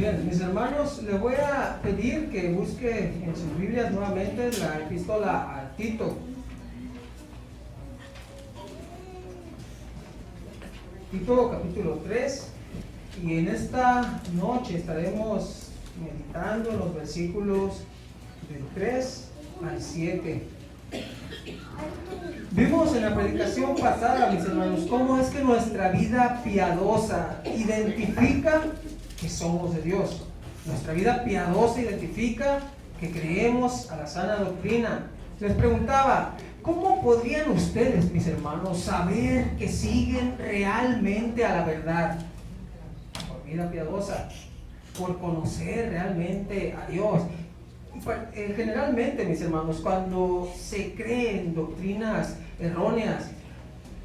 Bien, mis hermanos, les voy a pedir que busque en sus Biblias nuevamente la epístola a Tito. Tito capítulo 3, y en esta noche estaremos meditando los versículos del 3 al 7. Vimos en la predicación pasada, mis hermanos, cómo es que nuestra vida piadosa identifica que somos de Dios. Nuestra vida piadosa identifica que creemos a la sana doctrina. Les preguntaba, ¿cómo podrían ustedes, mis hermanos, saber que siguen realmente a la verdad? Por vida piadosa, por conocer realmente a Dios. Generalmente, mis hermanos, cuando se creen doctrinas erróneas,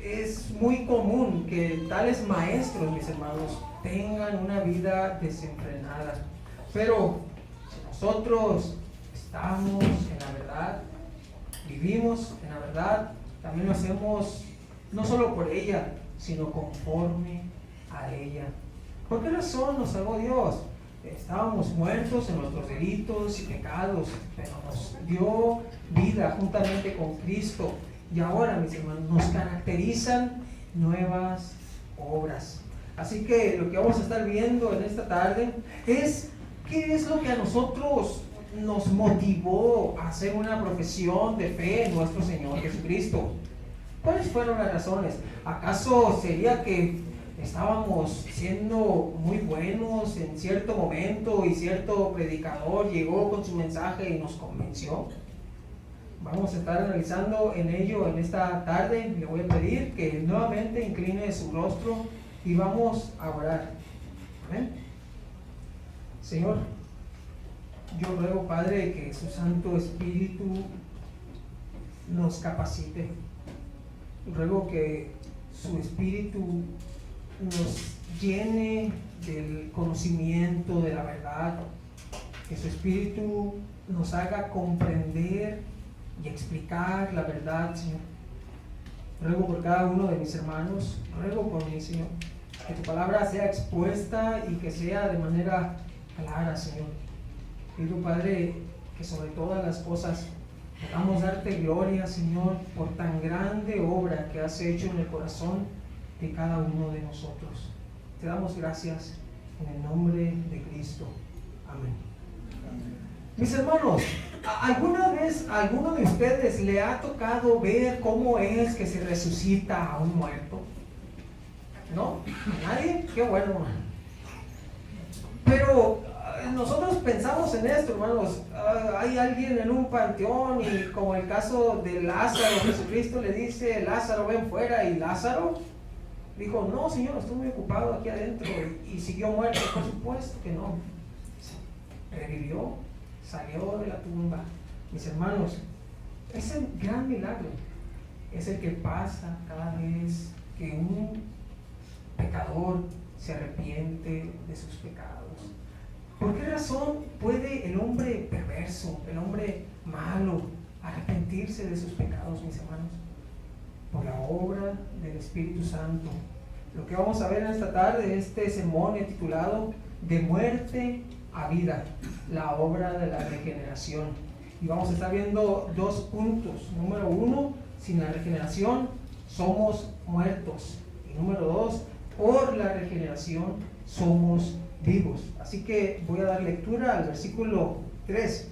es muy común que tales maestros, mis hermanos, tengan una vida desenfrenada. Pero si nosotros estamos en la verdad, vivimos en la verdad, también lo hacemos no solo por ella, sino conforme a ella. ¿Por qué razón nos salvó Dios? Estábamos muertos en nuestros delitos y pecados, pero nos dio vida juntamente con Cristo. Y ahora, mis hermanos, nos caracterizan nuevas obras. Así que lo que vamos a estar viendo en esta tarde es qué es lo que a nosotros nos motivó a hacer una profesión de fe en nuestro Señor Jesucristo. ¿Cuáles fueron las razones? ¿Acaso sería que estábamos siendo muy buenos en cierto momento y cierto predicador llegó con su mensaje y nos convenció? Vamos a estar analizando en ello en esta tarde. Le voy a pedir que nuevamente incline su rostro y vamos a orar. ¿Amén? Señor, yo ruego, Padre, que su Santo Espíritu nos capacite. Ruego que su Espíritu nos llene del conocimiento de la verdad, que su Espíritu nos haga comprender y explicar la verdad, Señor. Ruego por cada uno de mis hermanos, ruego por mí, Señor, que tu palabra sea expuesta y que sea de manera clara, Señor. Pido, Padre, que sobre todas las cosas podamos darte gloria, Señor, por tan grande obra que has hecho en el corazón de cada uno de nosotros. Te damos gracias en el nombre de Cristo. Amén. Mis hermanos, ¿alguna vez a alguno de ustedes le ha tocado ver cómo es que se resucita a un muerto? ¿No? ¿Nadie? Qué bueno. Pero nosotros pensamos en esto, hermanos. Hay alguien en un panteón y como el caso de Lázaro, Jesucristo le dice, Lázaro, ven fuera, y Lázaro dijo, no, Señor, estoy muy ocupado aquí adentro, y siguió muerto. Por supuesto que no. Revivió, salió de la tumba. Mis hermanos, ese gran milagro es el que pasa cada vez que un pecador se arrepiente de sus pecados. ¿Por qué razón puede el hombre perverso, el hombre malo, arrepentirse de sus pecados, mis hermanos? Por la obra del Espíritu Santo. Lo que vamos a ver en esta tarde, este sermón titulado De muerte a vida, la obra de la regeneración. Y vamos a estar viendo dos puntos. Número 1, sin la regeneración somos muertos. Y número 2, por la regeneración somos vivos. Así que voy a dar lectura al versículo 3.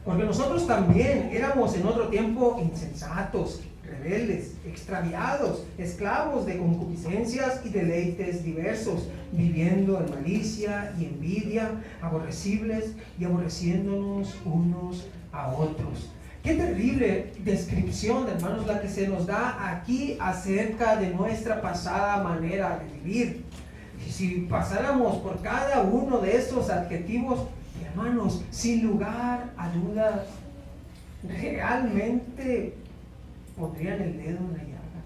Porque nosotros también éramos en otro tiempo insensatos, rebeldes, extraviados, esclavos de concupiscencias y deleites diversos, viviendo en malicia y envidia, aborrecibles y aborreciéndonos unos a otros. Qué terrible descripción, hermanos, la que se nos da aquí acerca de nuestra pasada manera de vivir. Si pasáramos por cada uno de estos adjetivos, hermanos, sin lugar a dudas, realmente pondrían el dedo en la llaga.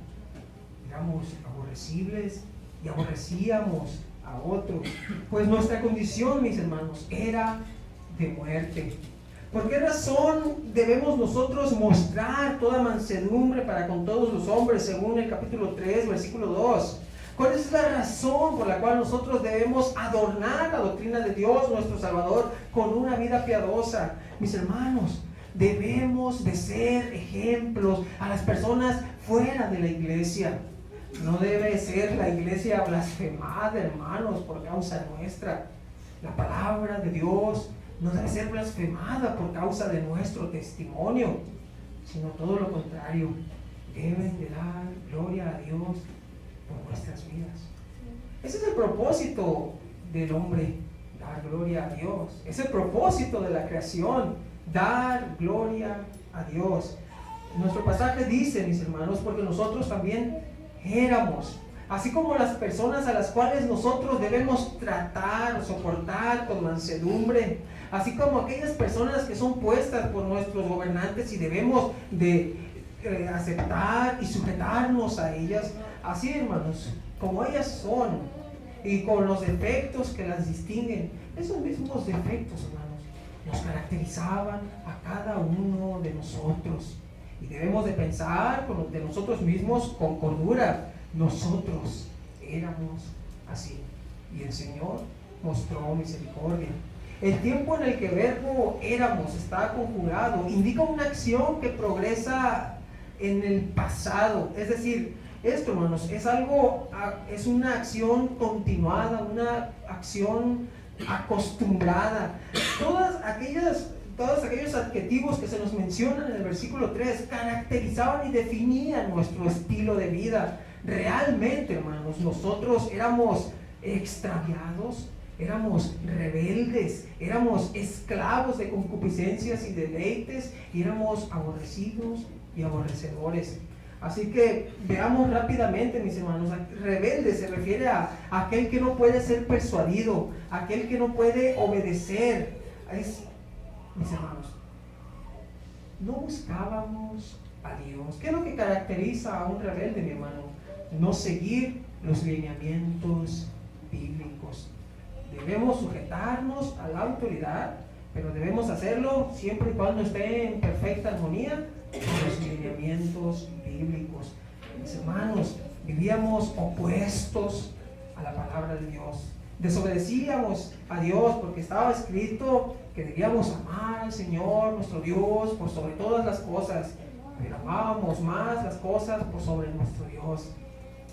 Éramos aborrecibles y aborrecíamos a otros. Pues nuestra condición, mis hermanos, era de muerte. ¿Por qué razón debemos nosotros mostrar toda mansedumbre para con todos los hombres, según el capítulo 3, versículo 2? ¿Cuál es la razón por la cual nosotros debemos adornar la doctrina de Dios, nuestro Salvador, con una vida piadosa? Mis hermanos, debemos de ser ejemplos a las personas fuera de la iglesia. No debe ser la iglesia blasfemada, hermanos, por causa nuestra. La palabra de Dios no debe ser blasfemada por causa de nuestro testimonio, sino todo lo contrario. Deben de dar gloria a Dios por nuestras vidas. Ese es el propósito del hombre, dar gloria a Dios. Es el propósito de la creación, dar gloria a Dios. Nuestro pasaje dice, mis hermanos, porque nosotros también éramos, así como las personas a las cuales nosotros debemos tratar, soportar con mansedumbre, así como aquellas personas que son puestas por nuestros gobernantes y debemos de aceptar y sujetarnos a ellas, así, hermanos, como ellas son y con los defectos que las distinguen. Esos mismos defectos, hermanos, nos caracterizaban a cada uno de nosotros, y debemos de pensar de nosotros mismos con cordura. Nosotros éramos así, y el Señor mostró misericordia. El tiempo en el que el verbo éramos está conjugado indica una acción que progresa en el pasado. Es decir, esto, hermanos, es una acción continuada, una acción acostumbrada. Todos aquellos adjetivos que se nos mencionan en el versículo 3 caracterizaban y definían nuestro estilo de vida. Realmente, hermanos, nosotros éramos extraviados, éramos rebeldes, éramos esclavos de concupiscencias y deleites, y éramos aborrecidos y aborrecedores. Así que veamos rápidamente, mis hermanos. Rebelde se refiere a aquel que no puede ser persuadido, aquel que no puede obedecer. Mis hermanos, no buscábamos a Dios. ¿Qué es lo que caracteriza a un rebelde, mi hermano? No seguir los lineamientos bíblicos. Debemos sujetarnos a la autoridad, pero debemos hacerlo siempre y cuando esté en perfecta armonía con los lineamientos bíblicos. Mis hermanos, vivíamos opuestos a la palabra de Dios. Desobedecíamos a Dios porque estaba escrito que debíamos amar al Señor, nuestro Dios, por sobre todas las cosas. Pero amábamos más las cosas por sobre nuestro Dios.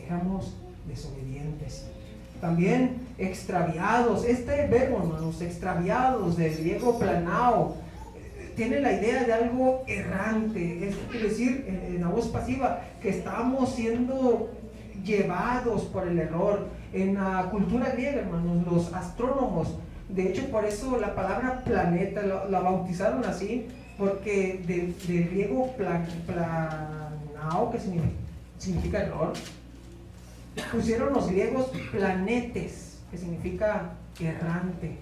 Éramos desobedientes. También extraviados. Este verbo, hermanos, extraviados, del griego planao, tiene la idea de algo errante. Esto quiere decir, en la voz pasiva, que estamos siendo llevados por el error. En la cultura griega, hermanos, los astrónomos, de hecho, por eso la palabra planeta la bautizaron así, porque del griego planao, que significa error, pusieron los griegos planetes, que significa errante.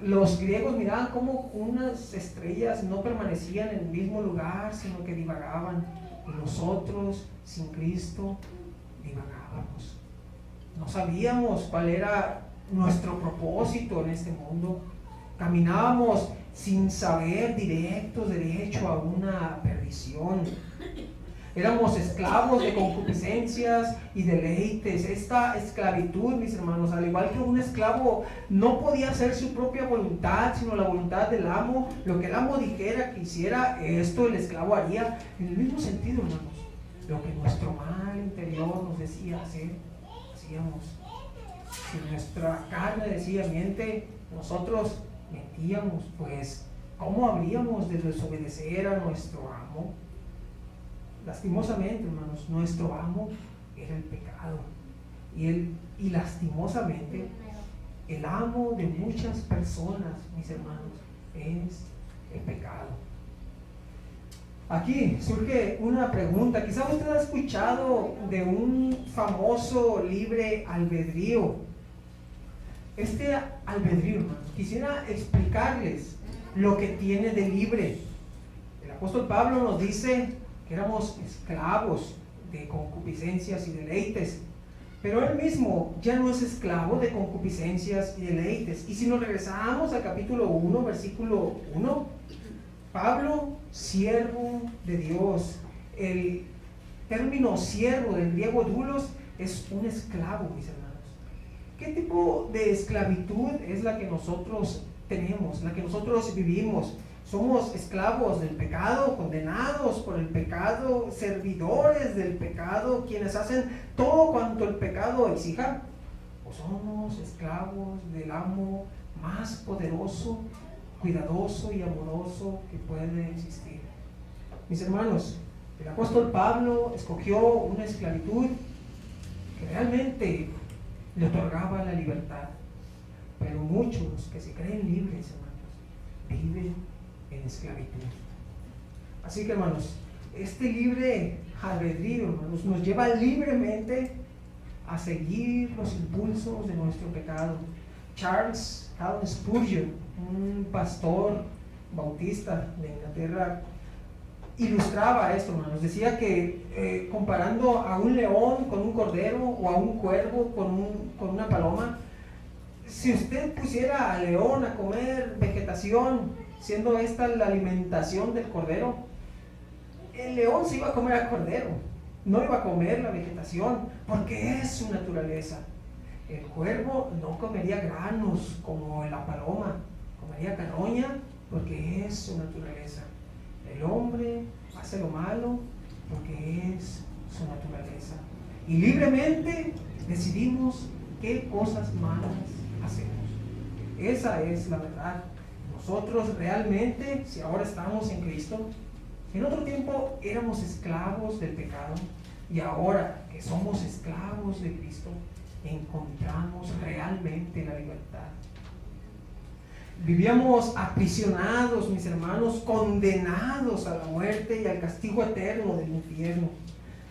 Los griegos miraban cómo unas estrellas no permanecían en el mismo lugar, sino que divagaban, y nosotros, sin Cristo, divagábamos. No sabíamos cuál era nuestro propósito en este mundo. Caminábamos sin saber, derecho a una perdición. Éramos esclavos de concupiscencias y deleites. Esta esclavitud, mis hermanos, al igual que un esclavo no podía hacer su propia voluntad, sino la voluntad del amo. Lo que el amo dijera que hiciera, esto el esclavo haría. En el mismo sentido, hermanos, lo que nuestro mal interior nos decía hacer, hacíamos. Si nuestra carne decía miente, nosotros mentíamos. Pues, ¿cómo habríamos de desobedecer a nuestro amo? Lastimosamente, hermanos, nuestro amo era el pecado. Y lastimosamente, el amo de muchas personas, mis hermanos, es el pecado. Aquí surge una pregunta. Quizá usted ha escuchado de un famoso libre albedrío. Este albedrío, hermanos, quisiera explicarles lo que tiene de libre. El apóstol Pablo nos dice que éramos esclavos de concupiscencias y deleites, pero él mismo ya no es esclavo de concupiscencias y deleites. Y si nos regresamos al capítulo 1, versículo 1, Pablo, siervo de Dios. El término siervo del griego doulos es un esclavo, mis hermanos. ¿Qué tipo de esclavitud es la que nosotros tenemos, la que nosotros vivimos? Somos esclavos del pecado, condenados por el pecado, servidores del pecado, quienes hacen todo cuanto el pecado exija. ¿O somos esclavos del amo más poderoso, cuidadoso y amoroso que puede existir? Mis hermanos, el apóstol Pablo escogió una esclavitud que realmente le otorgaba la libertad. Pero muchos que se creen libres, hermanos, viven en esclavitud. Así que, hermanos, este libre albedrío, hermanos, nos lleva libremente a seguir los impulsos de nuestro pecado. Charles Haddon Spurgeon, un pastor bautista de Inglaterra, ilustraba esto, hermanos. Decía que comparando a un león con un cordero o a un cuervo con una paloma, si usted pusiera al león a comer vegetación, siendo esta la alimentación del cordero, el león se iba a comer al cordero, no iba a comer la vegetación, porque es su naturaleza. El cuervo no comería granos como la paloma, comería carroña, porque es su naturaleza. El hombre hace lo malo porque es su naturaleza. Y libremente decidimos qué cosas malas hacemos. Esa es la verdad. Nosotros realmente, si ahora estamos en Cristo, en otro tiempo éramos esclavos del pecado, y ahora que somos esclavos de Cristo, encontramos realmente la libertad. Vivíamos aprisionados, mis hermanos, condenados a la muerte y al castigo eterno del infierno.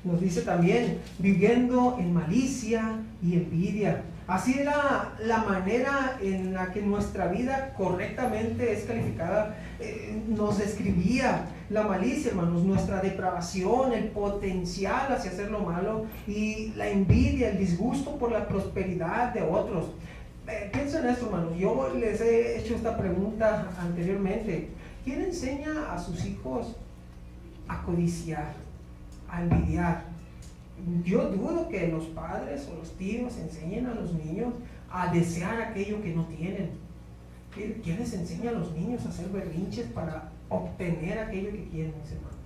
Nos dice también, viviendo en malicia y envidia. Así era la manera en la que nuestra vida correctamente es calificada. Nos describía la malicia, hermanos, nuestra depravación, el potencial hacia hacer lo malo, y la envidia, el disgusto por la prosperidad de otros. Piensen en esto, hermanos. Yo les he hecho esta pregunta anteriormente. ¿Quién enseña a sus hijos a codiciar, a envidiar? Yo dudo que los padres o los tíos enseñen a los niños a desear aquello que no tienen. ¿Quién les enseña a los niños a hacer berrinches para obtener aquello que quieren, mis hermanos?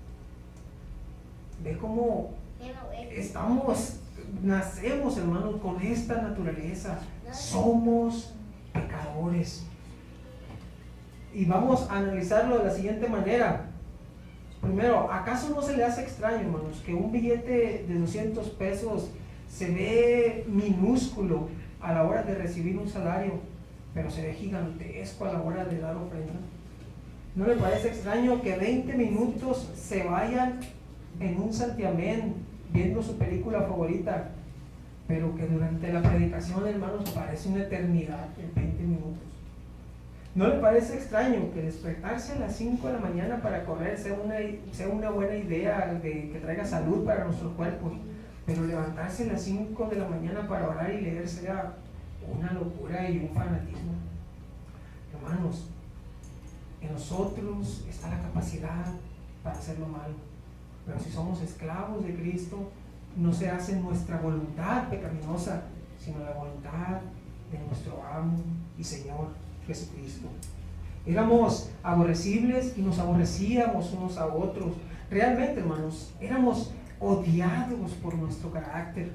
Ve cómo nacemos, hermanos, con esta naturaleza. Somos pecadores. Y vamos a analizarlo de la siguiente manera. Primero, ¿acaso no se le hace extraño, hermanos, que un billete de 200 pesos se ve minúsculo a la hora de recibir un salario, pero se ve gigantesco a la hora de dar ofrenda? ¿No le parece extraño que 20 minutos se vayan en un santiamén viendo su película favorita, pero que durante la predicación, hermanos, parece una eternidad en 20 minutos? ¿No le parece extraño que despertarse a las 5 de la mañana para correr sea una buena idea de que traiga salud para nuestros cuerpos, pero levantarse a las 5 de la mañana para orar y leer sea una locura y un fanatismo? Hermanos, en nosotros está la capacidad para hacer lo malo, pero si somos esclavos de Cristo, no se hace nuestra voluntad pecaminosa, sino la voluntad de nuestro amo y Señor Jesucristo. Éramos aborrecibles y nos aborrecíamos unos a otros. Realmente, hermanos, éramos odiados por nuestro carácter.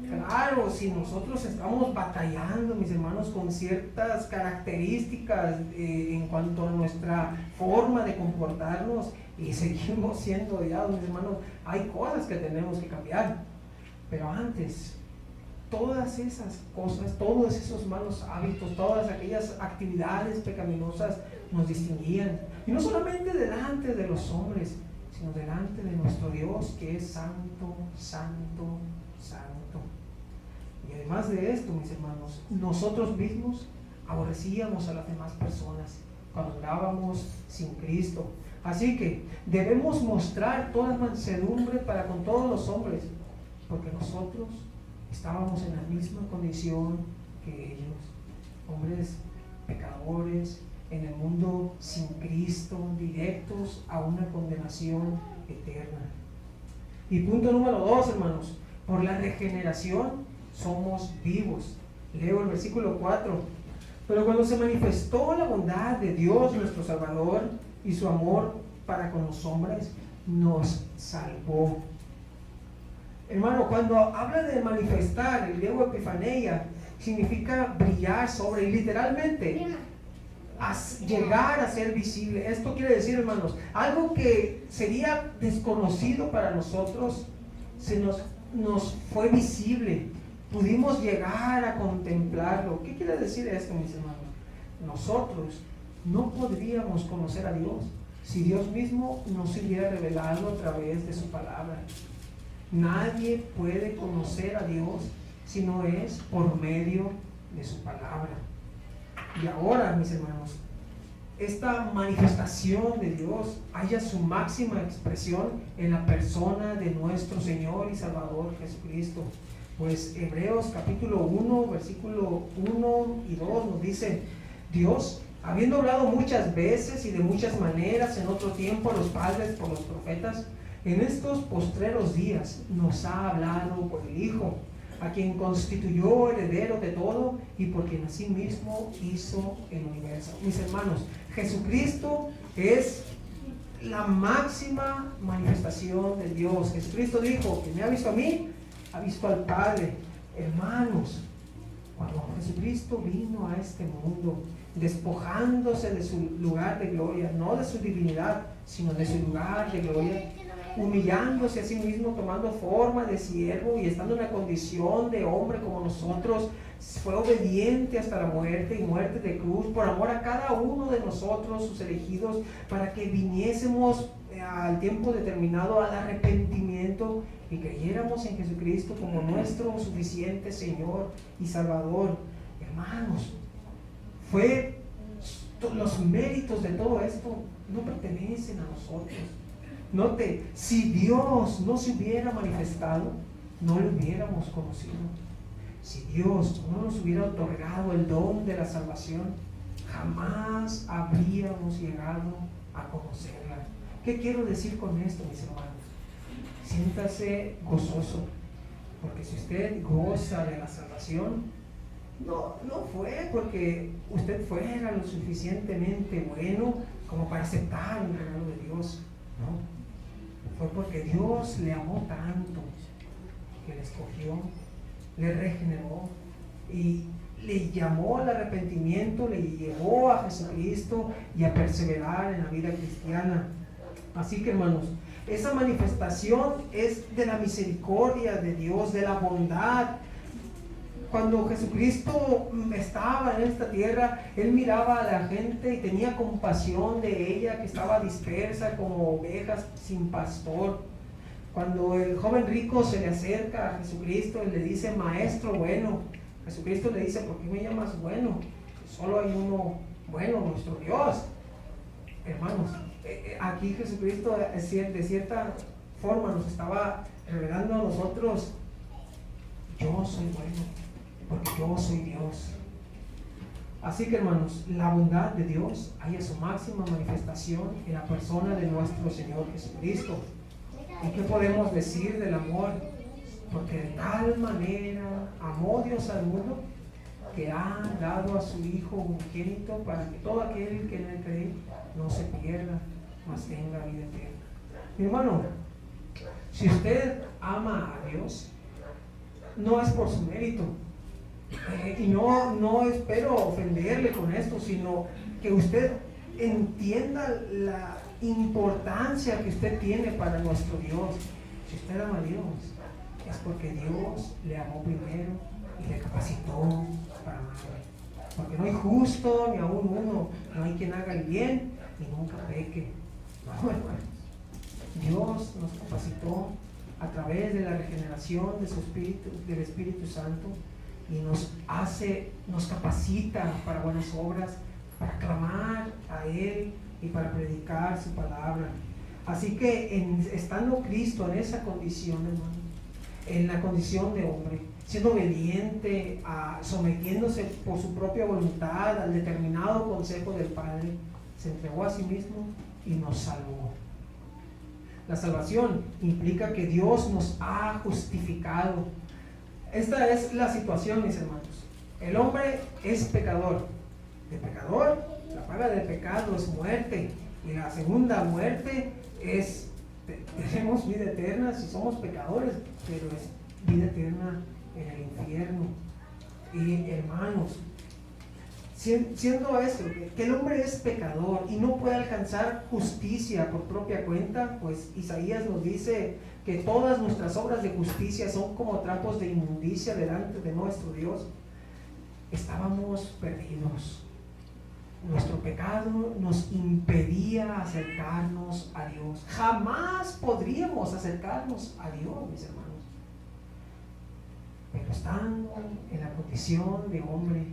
Claro, si nosotros estamos batallando, mis hermanos, con ciertas características en cuanto a nuestra forma de comportarnos, y seguimos siendo odiados, mis hermanos, hay cosas que tenemos que cambiar. Pero antes, todas esas cosas, todos esos malos hábitos, todas aquellas actividades pecaminosas nos distinguían, y no solamente delante de los hombres, sino delante de nuestro Dios, que es santo, santo, santo. Y además de esto, mis hermanos, nosotros mismos aborrecíamos a las demás personas cuando andábamos sin Cristo. Así que debemos mostrar toda mansedumbre para con todos los hombres, porque nosotros estábamos en la misma condición que ellos, hombres pecadores en el mundo sin Cristo, directos a una condenación eterna. Y punto número 2, hermanos, Por la regeneración somos vivos. Leo el versículo 4. Pero cuando se manifestó la bondad de Dios nuestro Salvador y su amor para con los hombres, nos salvó. Hermano, cuando habla de manifestar, el griego epifaneia significa brillar sobre, y literalmente llegar a ser visible. Esto quiere decir, hermanos, algo que sería desconocido para nosotros, nos fue visible. Pudimos llegar a contemplarlo. ¿Qué quiere decir esto, mis hermanos? Nosotros no podríamos conocer a Dios si Dios mismo nos hubiera revelado a través de su palabra. Nadie puede conocer a Dios si no es por medio de su palabra. Y ahora, mis hermanos, esta manifestación de Dios halla su máxima expresión en la persona de nuestro Señor y Salvador Jesucristo. Pues Hebreos capítulo 1, versículo 1 y 2 nos dice: Dios, habiendo hablado muchas veces y de muchas maneras en otro tiempo a los padres por los profetas, en estos postreros días nos ha hablado por el Hijo, a quien constituyó heredero de todo y por quien asimismo hizo el universo. Mis hermanos, Jesucristo es la máxima manifestación de Dios. Jesucristo dijo: quien me ha visto a mí, ha visto al Padre. Hermanos, cuando Jesucristo vino a este mundo, despojándose de su lugar de gloria, no de su divinidad, sino de su lugar de gloria, humillándose a sí mismo, tomando forma de siervo y estando en la condición de hombre como nosotros, fue obediente hasta la muerte y muerte de cruz, por amor a cada uno de nosotros, sus elegidos, para que viniésemos al tiempo determinado al arrepentimiento y creyéramos en Jesucristo como nuestro suficiente Señor y Salvador. Hermanos, los méritos de todo esto no pertenecen a nosotros. Note, si Dios no se hubiera manifestado, no lo hubiéramos conocido. Si Dios no nos hubiera otorgado el don de la salvación, jamás habríamos llegado a conocerla. ¿Qué quiero decir con esto, mis hermanos? Siéntase gozoso, porque si usted goza de la salvación, no fue porque usted fuera lo suficientemente bueno como para aceptar un regalo de Dios, no. Fue porque Dios le amó tanto que le escogió, le regeneró y le llamó al arrepentimiento, le llevó a Jesucristo y a perseverar en la vida cristiana. Así que, hermanos, esa manifestación es de la misericordia de Dios, de la bondad. Cuando Jesucristo estaba en esta tierra, Él miraba a la gente y tenía compasión de ella, que estaba dispersa como ovejas sin pastor. Cuando el joven rico se le acerca a Jesucristo y le dice: maestro bueno, Jesucristo le dice: ¿por qué me llamas bueno? Solo hay uno bueno, nuestro Dios. Hermanos, aquí Jesucristo de cierta forma nos estaba revelando a nosotros: yo soy bueno, porque yo soy Dios. Así que, hermanos, la bondad de Dios halla su máxima manifestación en la persona de nuestro Señor Jesucristo. ¿Y qué podemos decir del amor? Porque de tal manera amó Dios al mundo, que ha dado a su Hijo unigénito, para que todo aquel que en él cree no se pierda, mas tenga vida eterna. Mi hermano, si usted ama a Dios, no es por su mérito, y no espero ofenderle con esto, sino que usted entienda la importancia que usted tiene para nuestro Dios. Si usted ama a Dios, es porque Dios le amó primero y le capacitó para amarle. Porque no hay justo ni aún uno, no hay quien haga el bien y nunca peque. No, hermanos, Dios nos capacitó a través de la regeneración de su Espíritu, del Espíritu Santo, y nos capacita para buenas obras, para clamar a Él y para predicar su palabra. Así que estando Cristo en esa condición, hermano, en la condición de hombre, siendo obediente, sometiéndose por su propia voluntad al determinado consejo del Padre, se entregó a sí mismo y nos salvó. La salvación implica que Dios nos ha justificado. Esta es la situación, mis hermanos. El hombre es pecador. De pecador, la paga del pecado es muerte. Y la segunda muerte es, tenemos vida eterna si somos pecadores, pero es vida eterna en el infierno. Y hermanos, siendo eso, que el hombre es pecador y no puede alcanzar justicia por propia cuenta, pues Isaías nos dice que todas nuestras obras de justicia son como trapos de inmundicia delante de nuestro Dios. Estábamos perdidos. Nuestro pecado nos impedía acercarnos a Dios. Jamás podríamos acercarnos a Dios, mis hermanos. Pero estando en la condición de hombre,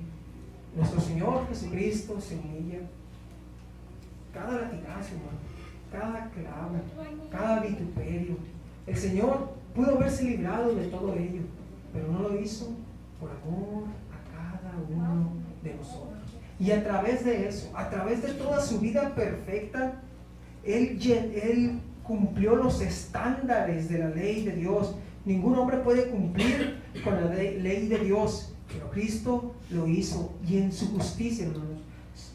nuestro Señor Jesucristo se humilla. Cada latigazo, cada clavo, cada vituperio. El Señor pudo haberse librado de todo ello, pero no lo hizo por amor a cada uno de nosotros. Y a través de eso, a través de toda su vida perfecta, Él cumplió los estándares de la ley de Dios. Ningún hombre puede cumplir con la ley de Dios, pero Cristo lo hizo, y en su justicia, hermanos,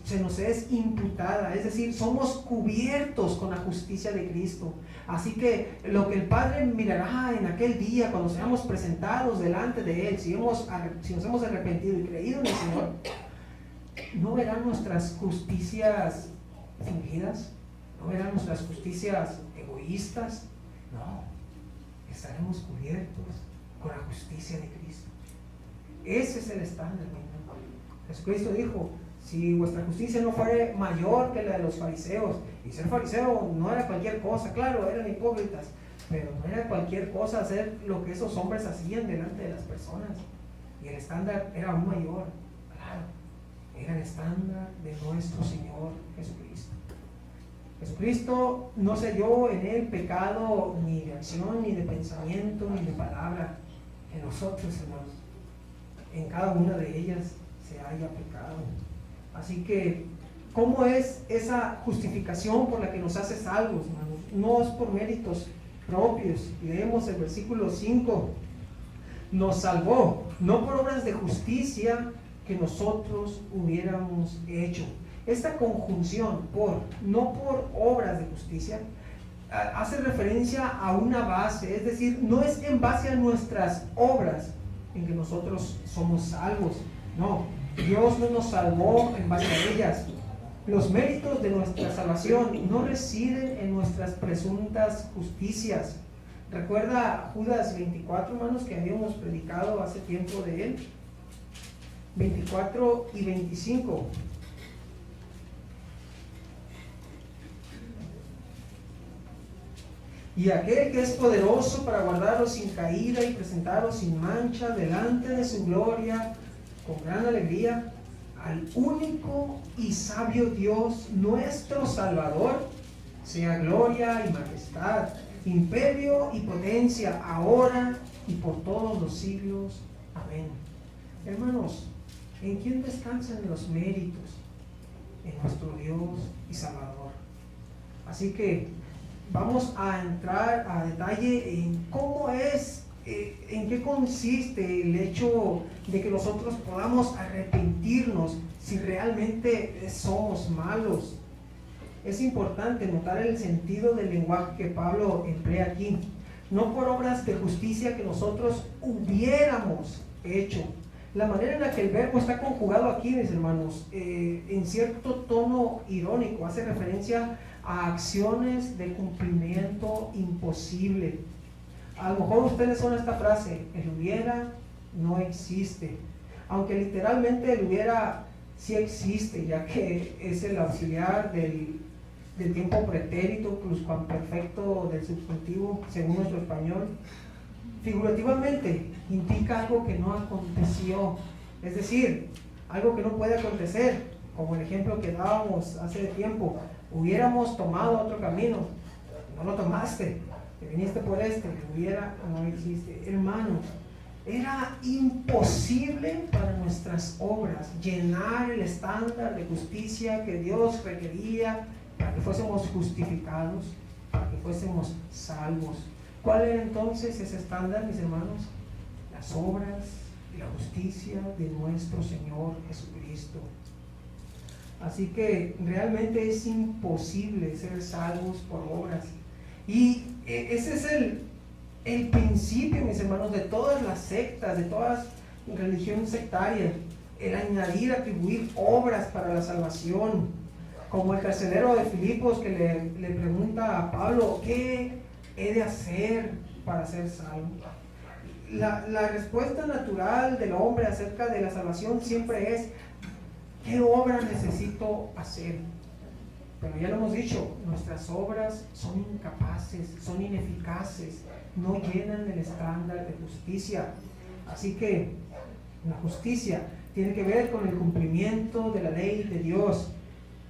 se nos es imputada, es decir, somos cubiertos con la justicia de Cristo. Así que lo que el Padre mirará en aquel día, cuando seamos presentados delante de Él, si nos hemos arrepentido y creído en el Señor, no verán nuestras justicias fingidas, no verán nuestras justicias egoístas, no, estaremos cubiertos con la justicia de Cristo. Ese es el estándar, hermano. Jesucristo dijo: si vuestra justicia no fuere mayor que la de los fariseos, y ser fariseo no era cualquier cosa, claro, eran hipócritas, pero no era cualquier cosa hacer lo que esos hombres hacían delante de las personas, y el estándar era aún mayor, claro, era el estándar de nuestro Señor Jesucristo. Jesucristo no se halló en él pecado ni de acción, ni de pensamiento, ni de palabra. En nosotros, hermanos, en cada una de ellas se halla pecado. Así que, ¿cómo es esa justificación por la que nos hace salvos, hermanos? No es por méritos propios. Leemos el versículo 5. Nos salvó, no por obras de justicia que nosotros hubiéramos hecho. Esta conjunción no por obras de justicia, hace referencia a una base, es decir, no es en base a nuestras obras en que nosotros somos salvos. No, Dios no nos salvó en base a ellas. Los méritos de nuestra salvación no residen en nuestras presuntas justicias. ¿Recuerda Judas 24, hermanos, que habíamos predicado hace tiempo de él? 24 y 25. Y aquel que es poderoso para guardaros sin caída y presentaros sin mancha delante de su gloria con gran alegría, al único y sabio Dios, nuestro Salvador, sea gloria y majestad, imperio y potencia, ahora y por todos los siglos. Amén. Hermanos, ¿en quién descansan los méritos? En nuestro Dios y Salvador. Así que vamos a entrar a detalle en cómo es, en qué consiste el hecho de que nosotros podamos arrepentirnos si realmente somos malos. Es importante notar el sentido del lenguaje que Pablo emplea aquí. No por obras de justicia que nosotros hubiéramos hecho. La manera en la que el verbo está conjugado aquí, mis hermanos, en cierto tono irónico, hace referencia a acciones de cumplimiento imposible. A lo mejor ustedes son esta frase: el hubiera no existe, aunque literalmente el hubiera sí existe, ya que es el auxiliar del tiempo pretérito pluscuamperfecto del subjuntivo según nuestro español. Figurativamente implica algo que no aconteció, es decir, algo que no puede acontecer, como el ejemplo que dábamos hace tiempo: hubiéramos tomado otro camino, no lo tomaste, te viniste por este. Hubiera no existe. Hermanos, era imposible para nuestras obras llenar el estándar de justicia que Dios requería para que fuésemos justificados. para que fuésemos salvos. ¿Cuál era entonces ese estándar, mis hermanos? Las obras y la justicia de nuestro Señor Jesucristo. Así que realmente es imposible ser salvos por obras. Y ese es el principio, mis hermanos, de todas las sectas, de todas las religiones sectarias. El añadir, atribuir obras para la salvación. Como el carcelero de Filipos que le pregunta a Pablo, ¿qué he de hacer para ser salvo? La respuesta natural del hombre acerca de la salvación siempre es, ¿qué obra necesito hacer? Pero ya lo hemos dicho, nuestras obras son incapaces, son ineficaces, no llenan el estándar de justicia. Así que la justicia tiene que ver con el cumplimiento de la ley de Dios.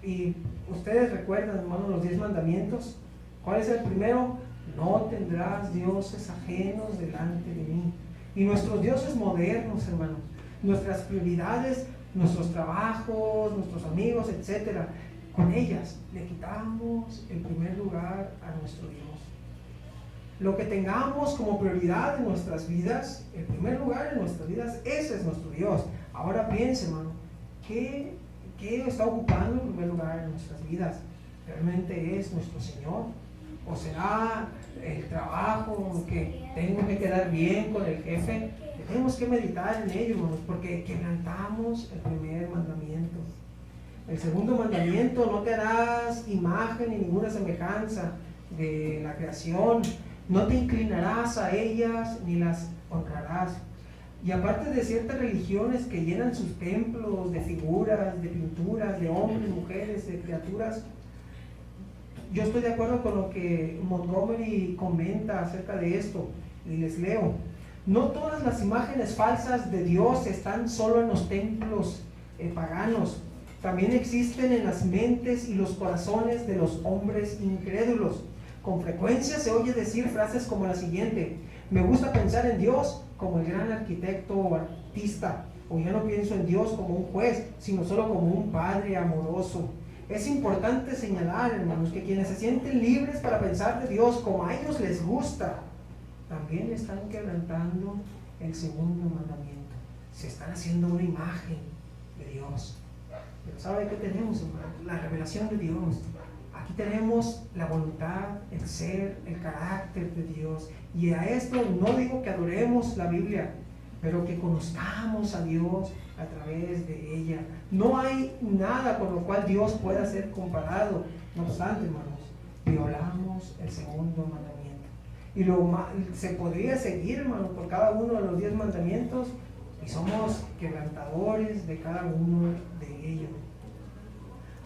Y ustedes recuerdan, hermanos, los 10 mandamientos. ¿Cuál es el primero? No tendrás dioses ajenos delante de mí. Y nuestros dioses modernos, hermanos, nuestras prioridades, nuestros trabajos, nuestros amigos, etcétera, con ellas le quitamos el primer lugar a nuestro Dios. Lo que tengamos como prioridad en nuestras vidas, el primer lugar en nuestras vidas, ese es nuestro Dios. Ahora piense, hermano, ¿qué está ocupando el primer lugar en nuestras vidas? ¿Realmente es nuestro Señor? ¿O será el trabajo, que tengo que quedar bien con el jefe? Tenemos que meditar en ello, hermanos, porque quebrantamos el primer mandamiento. El segundo mandamiento: no te harás imagen ni ninguna semejanza de la creación, no te inclinarás a ellas ni las honrarás. Y aparte de ciertas religiones que llenan sus templos de figuras, de pinturas, de hombres, mujeres, de criaturas, yo estoy de acuerdo con lo que Montgomery comenta acerca de esto, y les leo: no todas las imágenes falsas de Dios están solo en los templos paganos, también existen en las mentes y los corazones de los hombres incrédulos. Con frecuencia se oye decir frases como la siguiente: me gusta pensar en Dios como el gran arquitecto o artista, o yo no pienso en Dios como un juez, sino solo como un padre amoroso. Es importante señalar, hermanos, que quienes se sienten libres para pensar de Dios como a ellos les gusta, también están quebrantando el segundo mandamiento. Se están haciendo una imagen de Dios. Pero ¿sabe qué tenemos, hermano? La revelación de Dios. Aquí tenemos la voluntad, el ser, el carácter de Dios. Y a esto no digo que adoremos la Biblia, pero que conozcamos a Dios a través de ella. No hay nada con lo cual Dios pueda ser comparado. No obstante, hermanos, violamos el segundo mandamiento. Y se podría seguir, hermanos, por cada uno de los 10 mandamientos, y somos quebrantadores de cada uno de ellos.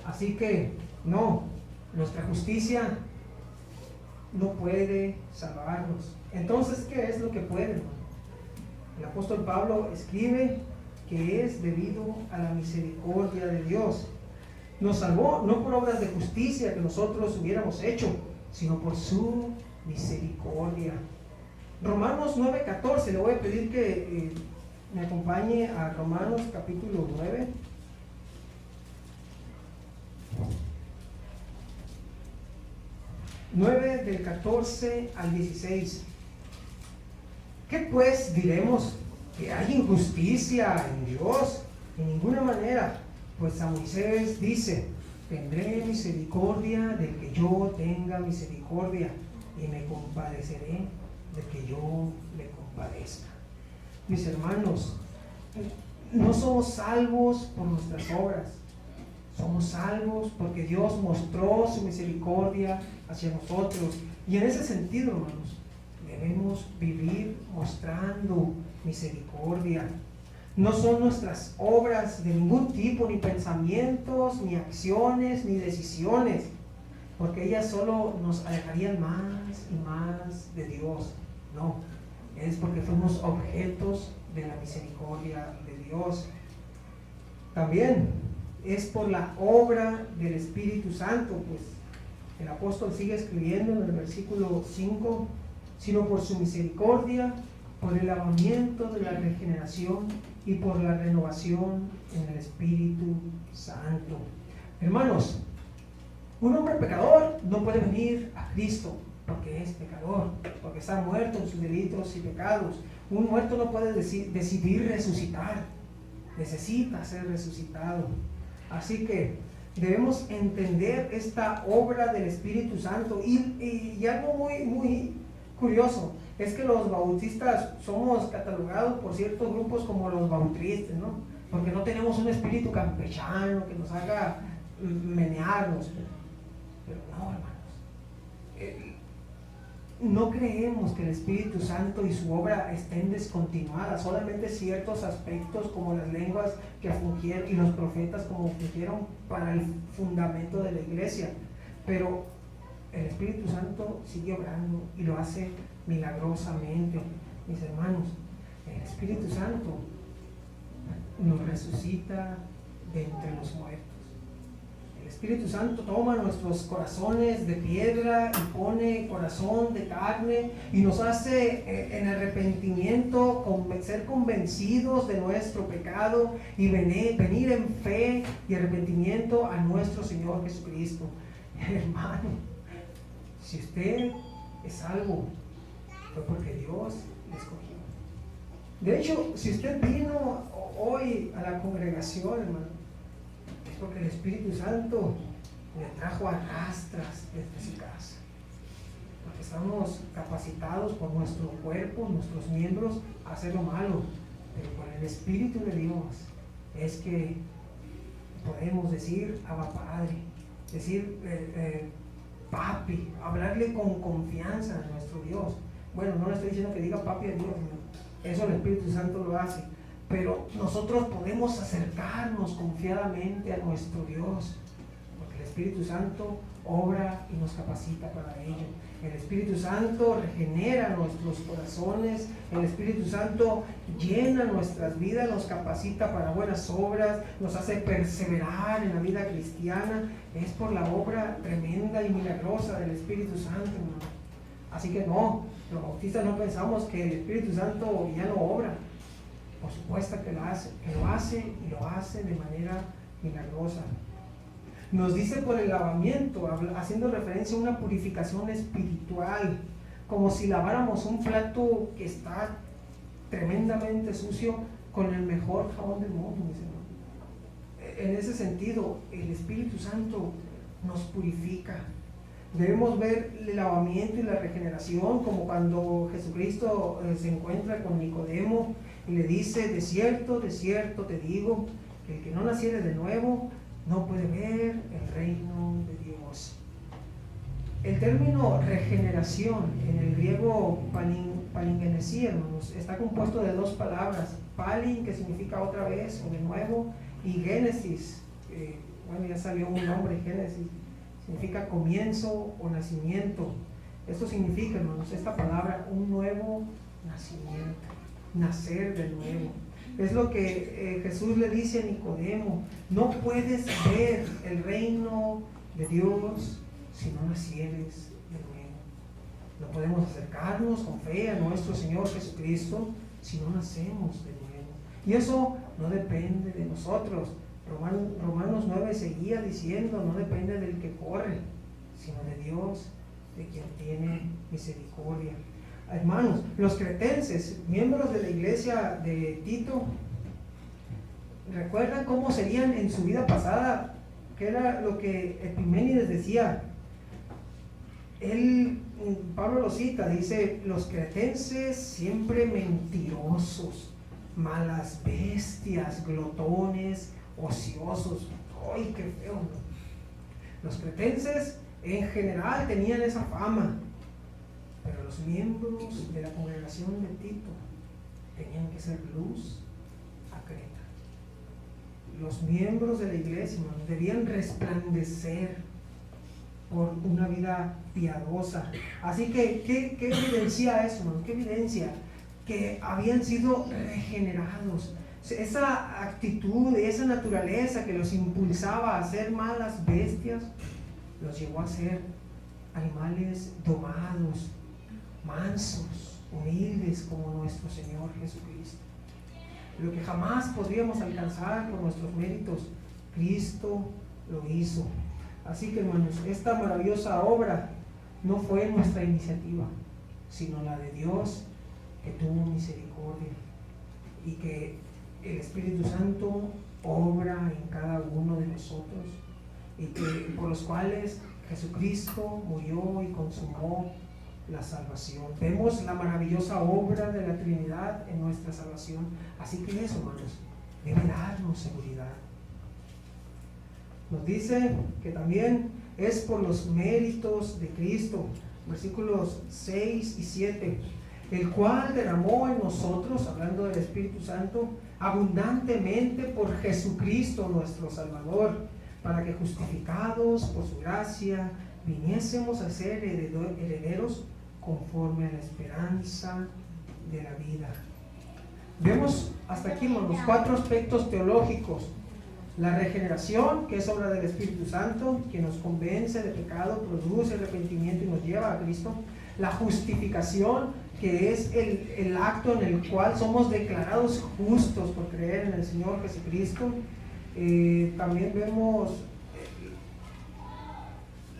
Así que, no, nuestra justicia no puede salvarnos. Entonces, ¿qué es lo que puede, hermano? El apóstol Pablo escribe que es debido a la misericordia de Dios. Nos salvó no por obras de justicia que nosotros hubiéramos hecho, sino por su misericordia. Romanos 9:14, le voy a pedir que me acompañe a Romanos capítulo 9. Del 14 al 16. ¿Qué pues diremos? ¿Que hay injusticia en Dios? En ninguna manera, pues a Moisés dice: tendré misericordia del que yo tenga misericordia, y me compadeceré del que yo me compadezca. Mis hermanos, no somos salvos por nuestras obras, somos salvos porque Dios mostró su misericordia hacia nosotros. Y en ese sentido, hermanos, debemos vivir mostrando misericordia. No son nuestras obras de ningún tipo, ni pensamientos, ni acciones, ni decisiones, porque ellas solo nos alejarían más y más de Dios. No, es porque fuimos objetos de la misericordia de Dios. También es por la obra del Espíritu Santo, pues el apóstol sigue escribiendo en el versículo 5: sino por su misericordia, por el lavamiento de la regeneración y por la renovación en el Espíritu Santo. Hermanos, Un hombre pecador no puede venir a Cristo porque es pecador, porque está muerto en sus delitos y pecados. Un muerto no puede decidir resucitar, necesita ser resucitado. Así que debemos entender esta obra del Espíritu Santo. Y algo muy curioso es que los bautistas somos catalogados por ciertos grupos como los bautristas, ¿no? Porque no tenemos un espíritu campechano que nos haga menearnos. Pero no, hermanos, no creemos que el Espíritu Santo y su obra estén descontinuadas. Solamente ciertos aspectos como las lenguas que fungieron y los profetas como fungieron para el fundamento de la iglesia. Pero el Espíritu Santo sigue obrando y lo hace milagrosamente. Mis hermanos, el Espíritu Santo nos resucita de entre los muertos. El Espíritu Santo toma nuestros corazones de piedra y pone corazón de carne y nos hace en arrepentimiento ser convencidos de nuestro pecado y venir en fe y arrepentimiento a nuestro Señor Jesucristo. Hermano, si usted es salvo, fue porque Dios le escogió. De hecho, si usted vino hoy a la congregación, hermano, es porque el Espíritu Santo le trajo a rastras desde su casa. Porque estamos capacitados por nuestro cuerpo, nuestros miembros, a hacer lo malo. Pero por el Espíritu de Dios es que podemos decir Abba Padre, decir papi, hablarle con confianza a nuestro Dios. Bueno, no le estoy diciendo que diga papi a Dios, no. Eso el Espíritu Santo lo hace. Pero nosotros podemos acercarnos confiadamente a nuestro Dios, porque el Espíritu Santo obra y nos capacita para ello. El Espíritu Santo regenera nuestros corazones, el Espíritu Santo llena nuestras vidas, nos capacita para buenas obras, nos hace perseverar en la vida cristiana. Es por la obra tremenda y milagrosa del Espíritu Santo, hermano. Así que no, los bautistas no pensamos que el Espíritu Santo ya no obra. Por supuesto que lo hace y lo hace de manera milagrosa. Nos dice por el lavamiento, haciendo referencia a una purificación espiritual, como si laváramos un plato que está tremendamente sucio con el mejor jabón del mundo, mis hermanos. En ese sentido, el Espíritu Santo nos purifica. Debemos ver el lavamiento y la regeneración como cuando Jesucristo se encuentra con Nicodemo y le dice: de cierto te digo, que el que no naciere de nuevo no puede ver el reino de Dios. El término regeneración en el griego palingenesia, hermanos, está compuesto de dos palabras: palin, que significa otra vez o de nuevo, y génesis, bueno, ya salió un nombre, Génesis, significa comienzo o nacimiento. Esto significa, hermanos, esta palabra, un nuevo nacimiento, nacer de nuevo. Es lo que Jesús le dice a Nicodemo: no puedes ver el reino de Dios si no nacieres de nuevo. No podemos acercarnos con fe a nuestro Señor Jesucristo si no nacemos de nuevo. Y eso no depende de nosotros. Romanos 9 seguía diciendo: no depende del que corre, sino de Dios, de quien tiene misericordia. Hermanos, los cretenses, miembros de la iglesia de Tito, ¿recuerdan cómo serían en su vida pasada? ¿Qué era lo que Epiménides decía? Pablo lo cita, dice: los cretenses siempre mentirosos, malas bestias, glotones, ociosos. ¡Ay, qué feo! Los cretenses en general tenían esa fama, pero los miembros de la congregación de Tito tenían que ser luz a Creta. Los miembros de la iglesia, hermanos, debían resplandecer por una vida piadosa. Así que, ¿qué evidencia eso, hermanos? ¿Qué evidencia? Que habían sido regenerados. Esa actitud, esa naturaleza que los impulsaba a ser malas bestias, los llevó a ser animales domados, mansos, humildes como nuestro Señor Jesucristo. Lo que jamás podríamos alcanzar por nuestros méritos, Cristo lo hizo. Así que, hermanos, esta maravillosa obra no fue nuestra iniciativa, sino la de Dios, que tuvo misericordia, y que el Espíritu Santo obra en cada uno de nosotros, y que por los cuales Jesucristo murió y consumó la salvación. Vemos la maravillosa obra de la Trinidad en nuestra salvación. Así que eso, hermanos, debe darnos seguridad. Nos dice que también es por los méritos de Cristo, versículos 6 y 7, el cual derramó en nosotros, hablando del Espíritu Santo, abundantemente por Jesucristo nuestro Salvador, para que justificados por su gracia viniésemos a ser herederos conforme a la esperanza de la vida. Vemos hasta aquí los 4 aspectos teológicos: la regeneración, que es obra del Espíritu Santo, que nos convence de pecado, produce arrepentimiento y nos lleva a Cristo; la justificación, que es el acto en el cual somos declarados justos por creer en el Señor Jesucristo. También vemos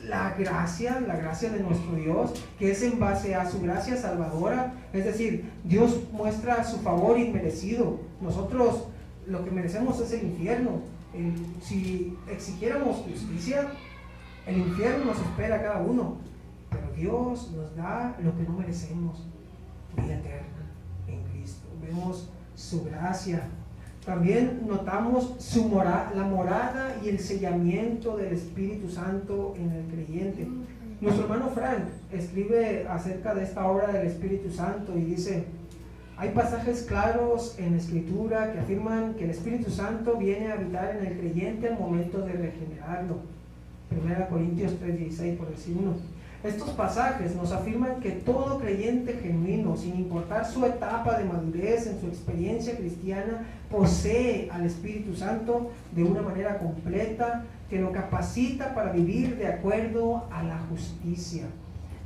la gracia de nuestro Dios, que es en base a su gracia salvadora. Es decir, Dios muestra su favor inmerecido. Nosotros lo que merecemos es el infierno. Si exigiéramos justicia, el infierno nos espera a cada uno, pero Dios nos da lo que no merecemos: vida eterna en Cristo. Vemos su gracia. También notamos la morada y el sellamiento del Espíritu Santo en el creyente. Nuestro hermano Frank escribe acerca de esta obra del Espíritu Santo y dice: hay pasajes claros en la Escritura que afirman que el Espíritu Santo viene a habitar en el creyente al momento de regenerarlo. 1 Corintios 3:16, por decir uno. Estos pasajes nos afirman que todo creyente genuino, sin importar su etapa de madurez en su experiencia cristiana, posee al Espíritu Santo de una manera completa, que lo capacita para vivir de acuerdo a la justicia.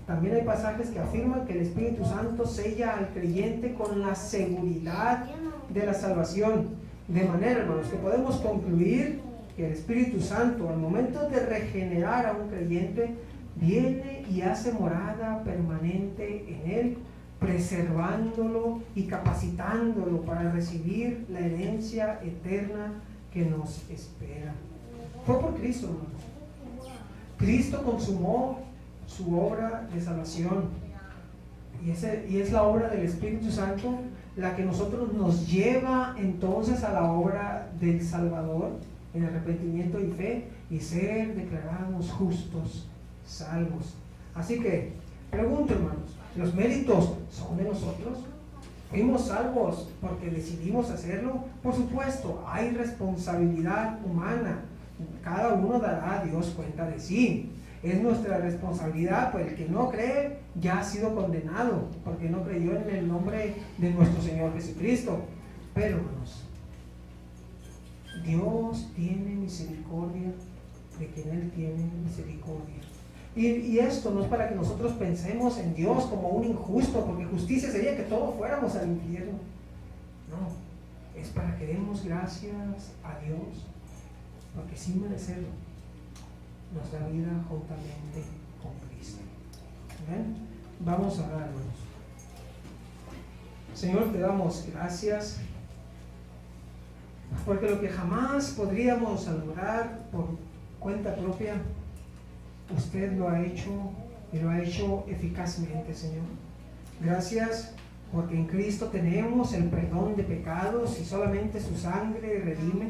También hay pasajes que afirman que el Espíritu Santo sella al creyente con la seguridad de la salvación. De manera, hermanos, que podemos concluir que el Espíritu Santo, al momento de regenerar a un creyente, viene y hace morada permanente en él, preservándolo y capacitándolo para recibir la herencia eterna que nos espera. Fue por Cristo, hermanos. Cristo consumó su obra de salvación, y es la obra del Espíritu Santo la que nosotros nos lleva entonces a la obra del Salvador en arrepentimiento y fe, y ser declarados justos, salvos. Así que pregunto, hermanos, ¿los méritos son de nosotros? ¿Fuimos salvos porque decidimos hacerlo? Por supuesto, hay responsabilidad humana. Cada uno dará a Dios cuenta de sí. Es nuestra responsabilidad, pues el que no cree ya ha sido condenado, porque no creyó en el nombre de nuestro Señor Jesucristo. Pero, hermanos, Dios tiene misericordia de quien Él tiene misericordia. Y esto no es para que nosotros pensemos en Dios como un injusto, porque justicia sería que todos fuéramos al infierno. No, es para que demos gracias a Dios, porque sin merecerlo nos da vida juntamente con Cristo. ¿Amén? Vamos a orar, hermanos. Señor, te damos gracias, porque lo que jamás podríamos lograr por cuenta propia, usted lo ha hecho, y lo ha hecho eficazmente, Señor. Gracias porque en Cristo tenemos el perdón de pecados y solamente su sangre redime.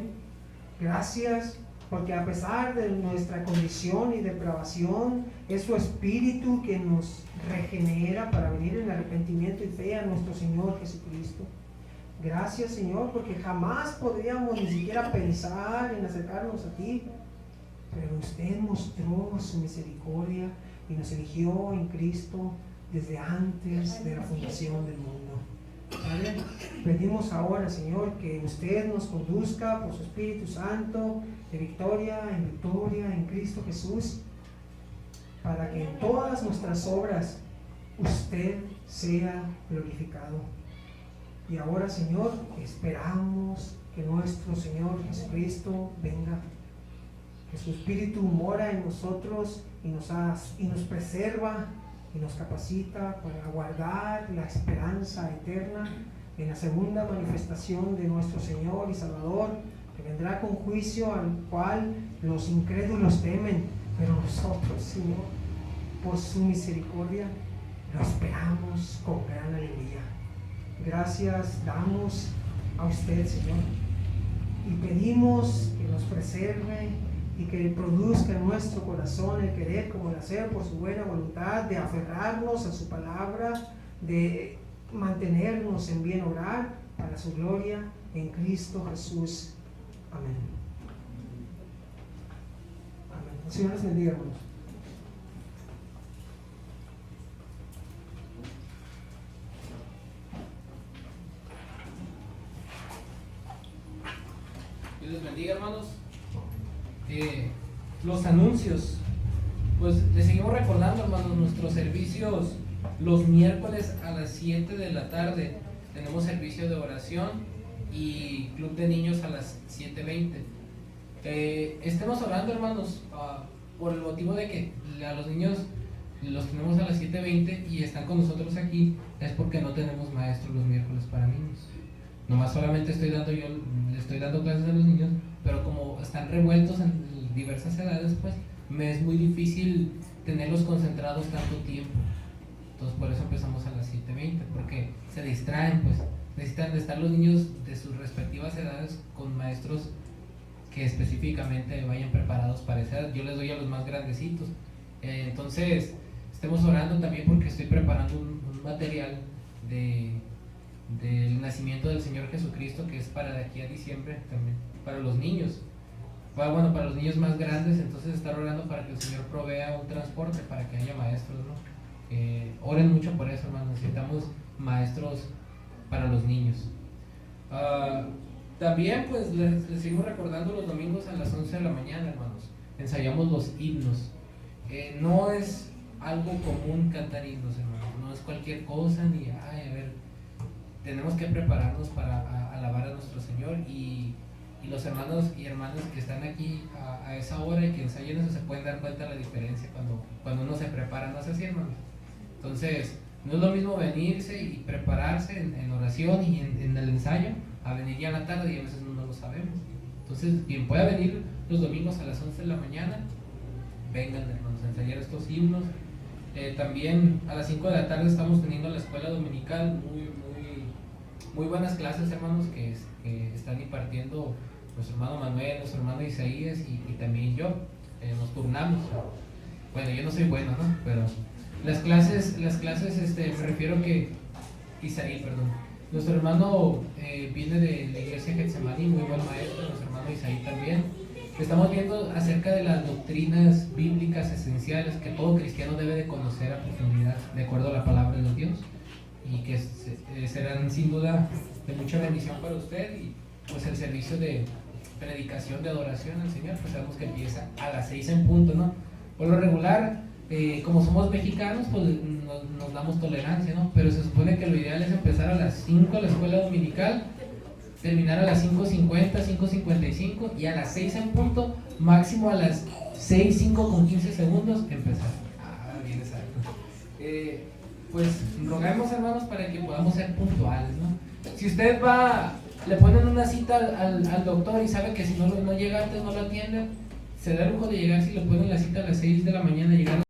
Gracias porque a pesar de nuestra condición y depravación, es su Espíritu que nos regenera para venir en arrepentimiento y fe a nuestro Señor Jesucristo. Gracias, Señor, porque jamás podríamos ni siquiera pensar en acercarnos a ti, pero usted mostró su misericordia y nos eligió en Cristo desde antes de la fundación del mundo. Padre, pedimos ahora, Señor, que usted nos conduzca por su Espíritu Santo de victoria en Cristo Jesús, para que en todas nuestras obras usted sea glorificado. Y ahora, Señor, esperamos que nuestro Señor Jesucristo venga, que su Su Espíritu mora en nosotros y nos preserva y nos capacita para guardar la esperanza eterna en la segunda manifestación de nuestro Señor y Salvador, que vendrá con juicio al cual los incrédulos temen, pero nosotros, Señor, por su misericordia, lo esperamos con gran alegría. Gracias damos a usted, Señor, y pedimos que nos preserve y que produzca en nuestro corazón el querer como el hacer por su buena voluntad, de aferrarnos a su palabra, de mantenernos en bien obrar para su gloria en Cristo Jesús. Amén. Amén. El Señor les bendiga, hermanos. Dios les bendiga, hermanos. Los anuncios, pues les seguimos recordando, hermanos, nuestros servicios los miércoles a las 7 de la tarde. Tenemos servicio de oración y club de niños a las 7:20. Estemos orando, hermanos, por el motivo de que a los niños los tenemos a las 7:20 y están con nosotros aquí, es porque no tenemos maestros los miércoles para niños. Nomás solamente le estoy dando clases a los niños, pero como están revueltos en diversas edades, pues me es muy difícil tenerlos concentrados tanto tiempo. Entonces por eso empezamos a las 7:20, porque se distraen, pues necesitan de estar los niños de sus respectivas edades con maestros que específicamente vayan preparados para esa edad. Yo les doy a los más grandecitos. Entonces estemos orando también porque estoy preparando un material del nacimiento del Señor Jesucristo, que es para de aquí a diciembre también, para los niños. Bueno, para los niños más grandes, entonces estar orando para que el Señor provea un transporte para que haya maestros, ¿no? Oren mucho por eso, hermanos. Necesitamos maestros para los niños. También pues les sigo recordando los domingos a las 11 de la mañana, hermanos. Ensayamos los himnos. No es algo común cantar himnos, hermanos. No es cualquier cosa ni, a ver, tenemos que prepararnos para alabar a nuestro Señor, y los hermanos y hermanas que están aquí a esa hora y que ensayan eso se pueden dar cuenta de la diferencia cuando uno se prepara, no es así, hermanos. Entonces no es lo mismo venirse y prepararse en oración y en el ensayo a venir ya en la tarde, y a veces no lo sabemos. Entonces quien pueda venir los domingos a las 11 de la mañana, vengan, hermanos, a ensayar estos himnos. También a las 5 de la tarde estamos teniendo la escuela dominical, muy buenas clases, hermanos, que están impartiendo nuestro hermano Manuel, nuestro hermano Isaías y también yo. Nos turnamos. Bueno, yo no soy bueno, ¿no? Pero las clases me refiero que Isaí, perdón. Nuestro hermano viene de la iglesia Getsemaní, muy buen maestro, nuestro hermano Isaí también. Estamos viendo acerca de las doctrinas bíblicas esenciales que todo cristiano debe de conocer a profundidad, de acuerdo a la palabra de Dios, y que serán sin duda de mucha bendición para usted. Y pues el servicio de predicación, de adoración al Señor, pues sabemos que empieza a las 6 en punto, ¿no? Por lo regular, como somos mexicanos, pues nos damos tolerancia, ¿no? Pero se supone que lo ideal es empezar a las 5 la escuela dominical, terminar a las 5:50, 5:55, y a las 6 en punto, máximo a las 6:05 con 15 segundos, empezar. Bien exacto. Pues rogamos, hermanos, para que podamos ser puntuales, ¿no? Si usted le ponen una cita al doctor y sabe que si no llega antes no lo atienden, se da el lujo de llegar. Si le ponen la cita a las 6 de la mañana, llegar